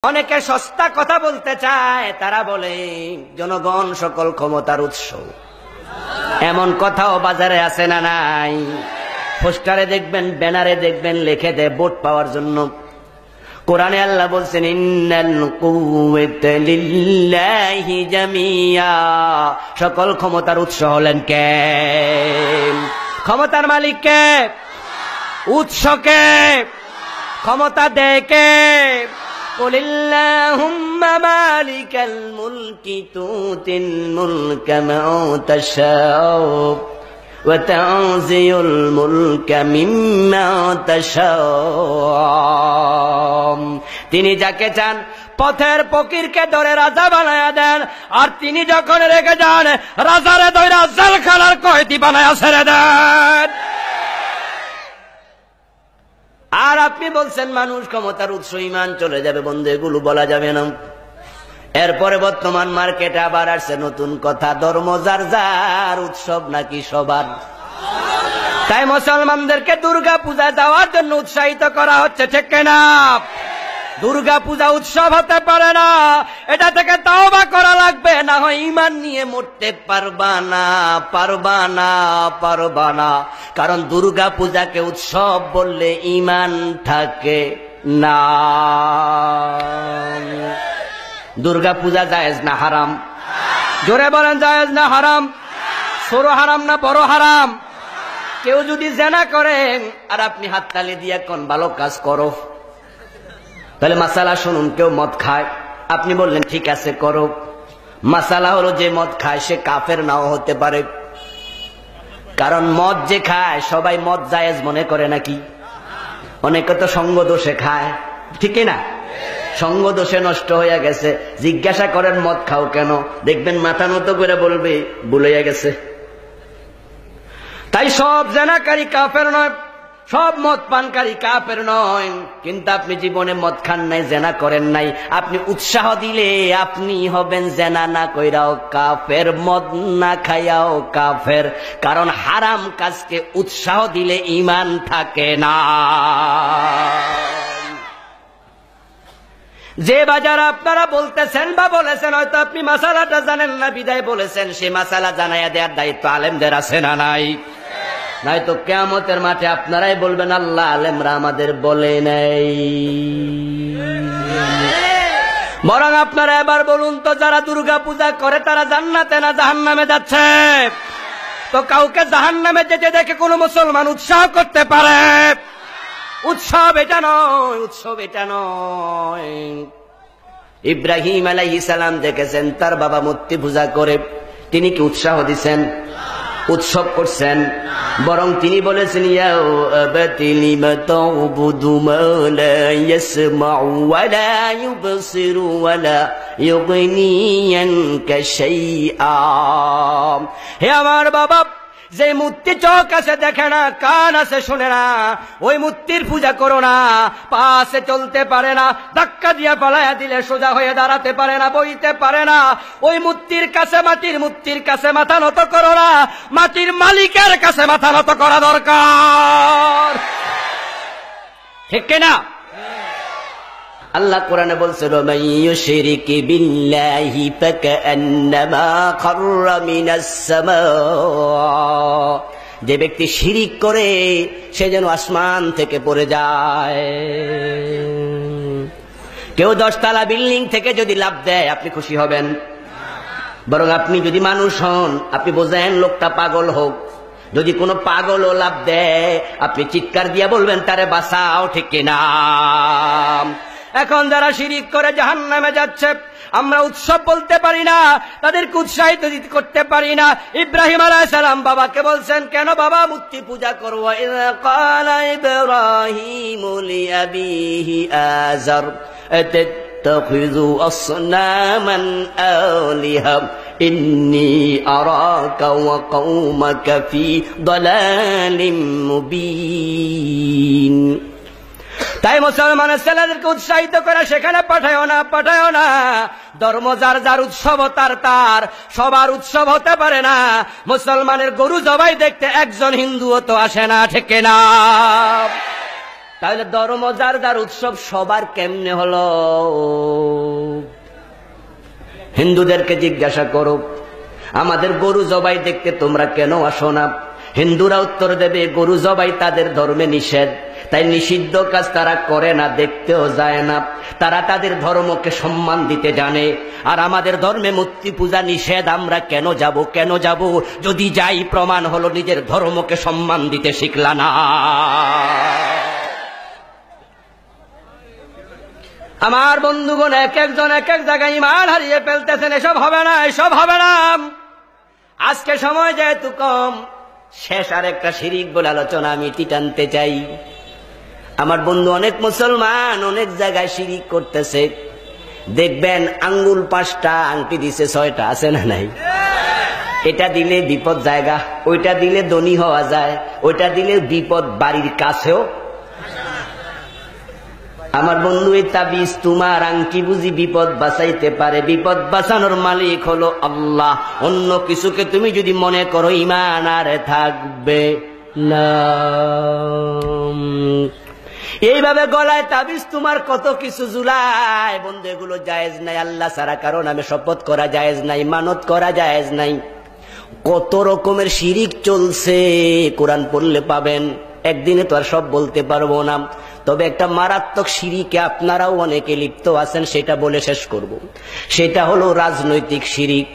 অনেকে সস্তা কথা বলতে চায়, তারা বলে জনগণ সকল ক্ষমতার উৎস। এমন কথাও বাজারে আছে না নাই? পোস্টারে দেখবেন, ব্যানারে দেখবেন, লিখে দেয় ভোট পাওয়ার জন্য। কোরআনে আল্লাহ বলছেন ইন্নাল কুওয়াতা লিল্লাহি জামিয়া, সকল ক্ষমতার উৎস হলেন কে? ক্ষমতার মালিক কে? উৎস কে? ক্ষমতা দেয় কে? কুলিল্লাহুম্মা মালিকাল মুলকি তুতিল মুলকা মান তাশাউ ওয়া তানজিউল মুলকা মিম্মান তাশাউ। তিনি যাকে চান পথের ফকিরকে ধরে রাজা বানায়া দেন, আর তিনি যখন রেগে যান রাজারে ধরে জেলখানার কয়েদি বানায়া ছেড়ে দেন। আর আপনি বলছেন মানুষ ক্ষমতার উৎস, ঈমান চলে যাবে। বন্ধু, এগুলো বলা যাবে না। এরপরে বর্তমান মার্কেটে আবার আসছে নতুন কথা, ধর্ম যার যার, উৎসব নাকি সবার। তাই মুসলমানদেরকে দুর্গা পূজা যাওয়ার জন্য উৎসাহিত করা হচ্ছে, ঠিক কিনা? দুর্গা পূজা উৎসব হতে পারে না, এটা থেকে তওবা করা লাগবে, না হয় ঈমান নিয়ে মরতে পারবা না, পারবা না, পারবা না। কারণ দুর্গা পূজাকে উৎসব বললে ঈমান থাকে না। দুর্গা পূজা জায়েজ না হারাম? জোরে বলেন, জায়েজ না হারাম? ছোট হারাম না বড় হারাম? কেউ যদি জেনা করেন আর আপনি হাততালি দিয়ে কোন ভালো কাজ করো, তাহলে মাসালা শুনুন। কেউ মদ খায়, আপনি বললেন ঠিক আছে করো। মাসালা হলো যে মদ খায় সে কাফের নাও হতে পারে, কারণ মদ যে খায় সবাই মদ জায়েজ মনে করে নাকি? অনেকে তো সঙ্গ দোষে খায়, ঠিক না? সঙ্গ দোষে নষ্ট হয়ে গেছে। জিজ্ঞাসা করেন মদ খাও কেন, দেখবেন মাথা নত করে বলবে ভুলে গেছে। তাই সব জেনাকারী কাফের নয়, সব মদ পানকারী কাফের নয়। কিন্তু আপনি জীবনে মদ খান নাই, জেনা করেন নাই, আপনি উৎসাহ দিলে আপনি হবেন জেনা না কইরাও কাফের, মদ না খাইয়াও কাফের। কারণ হারাম কাজকে উৎসাহ দিলে ঈমান থাকে না। যে বাজার আপনারা বলতেছেন বা বলেছেন, হয়তো আপনি মাসালাটা জানেন না বিদায় বলেছেন, সে মাসালা জানাইয়া দেওয়ার দায়িত্ব আলেমদের আছে না নাই? নয়তো কিয়ামতের মাঠে আপনারাই বলবেন আল্লাহ আলেমরা আমাদের বলে নাই। বরং আপনারা এবার বলুন তো, যারা দুর্গা পূজা করে তারা জান্নাতে না জাহান্নামে যাচ্ছে? তো কাউকে জাহান্নামে যেতে দেখে কোন মুসলমান উৎসাহ করতে পারে? উৎসব এটা নয়, উৎসব এটা নয়। ইব্রাহিম আলাইহিস সালাম দেখেছেন তার বাবা মূর্তি পূজা করে, তিনি কি উৎসাহ দিছেন? উৎসব করছেন? বরং তিনি বলেছেন ইয়া আবাতি লিমা তা'বুদু মা লা ইয়াসমা'ু ওয়া লা ইউবসিরু ওয়া লা ইউগনি আনকা শাইআ। হে আমার বাবা, যে মূর্তি চোখ আছে দেখে না, কান আছে শোনে না, ওই মূর্তির পূজা করো না। পা আছে চলতে পারে না, ধাক্কা দিয়া পালাইয়া দিলে সোজা হয়ে দাঁড়াতে পারে না, বইতে পারে না। ওই মূর্তির কাছে, মাটির মূর্তির কাছে মাথা নত করো না, মাটির মালিকের কাছে মাথা নত করা দরকার, ঠিক কিনা? আল্লাহ কোরআনে বলছে মান ইউশরিক বিল্লাহি ফাকান্নামা খাররা মিনাস সামা। যে ব্যক্তি শিরিক করে সে যেন আসমান থেকে পড়ে যায়। কেউ 10 তলা বিল্ডিং থেকে যদি লাফ দেয় আপনি খুশি হবেন? বরং আপনি যদি মানুষ হন, আপনি বোঝেন লোকটা পাগল হোক, যদি কোনো পাগলও লাফ দেয় আপনি চিৎকার দিয়ে বলবেন তারে বাঁচাও, ঠিক কিনা? এখন যারা শিরিক করে জাহান্নামে যাচ্ছে, আমরা উৎসব বলতে পারি না, তাদেরকে উৎসাহিত করতে পারি না। ইব্রাহিম আলাইহিস সালাম বাবাকে বলছেন, কেন বাবা মূর্তি পূজা করবো? ইযা ক্বালা ইব্রাহিমু লিআবিহি আযার আতাত্তাখিযু আসনামান আলিহা ইন্নী আরাকা ওয়া কওমাকা ফি দালালিম মুবিন। তাই মুসলমানের ছেলেদেরকে উৎসাহিত করে সেখানে পাঠায়ও না, পাঠায়ও না। ধর্ম যার যার, উৎসব তার তার, সবার উৎসব হতে পারে না। মুসলমানের গরু জবাই দেখতে একজন হিন্দুও তো আসে না, ঠিক না? তাহলে ধর্ম যার যার, উৎসব সবার কেমনে হলো? হিন্দুদেরকে জিজ্ঞাসা করো, আমাদের গরু জবাই দেখতে তোমরা কেন আসো না? হিন্দুরা উত্তর দেবে, গরু জবাই তাদের ধর্মে নিষেধ, তাই নিষিদ্ধ কাজ তারা করে না, দেখতেও যায় না। তারা তাদের ধর্মকে সম্মান দিতে জানে। আর আমাদের ধর্মে মূর্তি পূজা নিষেধ, আমরা কেন যাব? কেন যাব? যদি যাই প্রমাণ হলো নিজের ধর্মকে সম্মান দিতে শিখলা না। আমার বন্ধুগণ, এক একজন এক এক জায়গায় ঈমান হারিয়ে ফেলতেছেন। এসব হবে না, এসব হবে না। আজকে সময় যেহেতু কম, শেষ আর একটা শিরিক বলে আলোচনা আমি টানতে চাই। আমার বন্ধু অনেক মুসলমান অনেক জায়গায় শিরিক করতেছে। দেখবেন আঙ্গুল 5টা, আংটি দিছে 6টা, আছে না নাই? এটা দিলে বিপদ জায়গা, ওইটা দিলে ধনী হওয়া যায়, ওইটা দিলে বিপদ বাড়ির কাছেও। আমার বন্ধু, এই তাবিজ তোমার আংটি বুঝি বিপদ বাঁচাইতে পারে? বিপদ বাঁচানোর মালিক হলো আল্লাহ। অন্য কিছুকে তুমি যদি মনে করো, ঈমান আর থাকবে না। এইভাবে গলায় তাবিজ তোমার কত কিছু ঝুলায়। বন্ধু, এগুলো জায়েজ নাই। আল্লাহ ছাড়া কারো নামে শপথ করা জায়েজ নাই, মানত করা জায়েজ নাই। কত রকমের শিরিক চলছে, কোরআন পড়লে পাবেন। একদিনে তো আর সব বলতে পারবো না, তবে একটা মারাত্মক শিরিকে আপনারাও অনেকে লিপ্ত আছেন, সেটা বলে শেষ করব। সেটা হলো রাজনৈতিক শিরিক।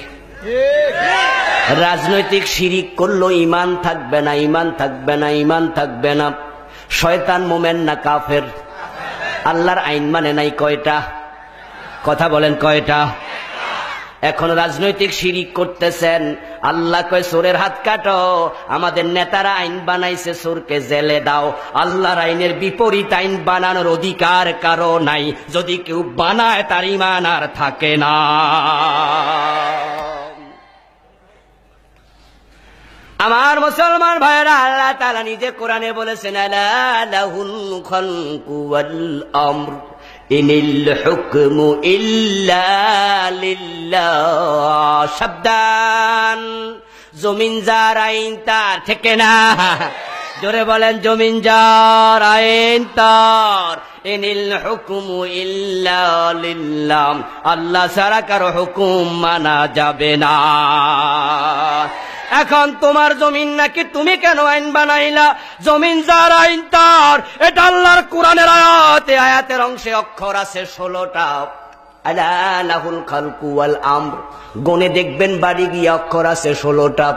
রাজনৈতিক শিরিক করলো ঈমান থাকবে না, ঈমান থাকবে না, ঈমান থাকবে না। শয়তান মোমেন না কাফের? আল্লাহর আইন মানে নাই কয়টা? কথা বলেন, কয়টা? এখন রাজনৈতিক শিরিক করতেছেন। আল্লাহ কয় চোরের হাত কাটো। আমাদের নেতারা আইন বানাইছে চোরকে জেলে দাও। আল্লাহর আইনের বিপরীত আইন বানানোর অধিকার কারো নাই। যদি কেউ বানায় তার ঈমান আর থাকে না। আমার মুসলমান ভাইরা, আল্লাহ তাআলা নিজে কোরআনে বলেছেন, আলা লাহুল খালকু ওয়াল আমর ইনিল হুকমু ইল্লা লিল্লাহ। সাবধান, জমিন যার আইন তার, ঠিক না? জোরে বলেন, জমিন যার আইন তার। ইনিল হুকমু ইল্লা লিল্লাহ। আল্লাহ ছাড়া কারো হুকুম মানা যাবে না। এখন তোমার জমিন নাকি, তুমি কেন আইন বানাইলা? জমিন যার আইন তার, এটা আল্লাহর কোরআনের আয়াতে, আয়াতের অংশে অক্ষর আছে 16টা। আলা লাহুল খালকু ওয়াল আমর, গনে দেখবেন বাড়ি গিয়ে অক্ষর আছে 16টা।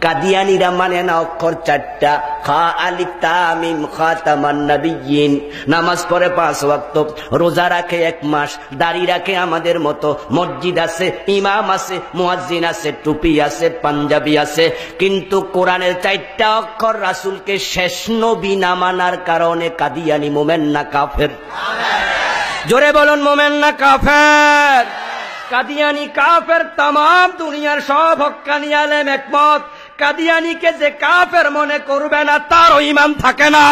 কাদিয়ানীরা মানে না অক্ষর 4টা। খা আলিফ তা মিম খাতামান নবিয়্যিন। নামাজ পড়ে 5 ওয়াক্ত, রোজা রাখে 1 মাস, দাড়ি রাখে আমাদের মতো, মসজিদ আছে, ইমাম আছে, মুয়াজ্জিন আছে, টুপি আছে, পাঞ্জাবি আছে। কিন্তু কোরআনের 4টা অক্ষর রাসূলকে শেষ নবী না মানার কারণে কাদিয়ানী মোমেন না কাফের? জোরে বলুন, মোমেন না কাফের? কাদিয়ানী কাফের। তাম দুনিয়ার সব হক্কানি আলেম একমত, কাদিয়ানীকে যে কাফের মনে করবে না তারও ঈমান থাকে না।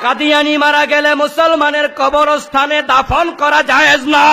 কাদিয়ানী মারা গেলে মুসলমানের কবরস্থানে দাফন করা জায়েজ না।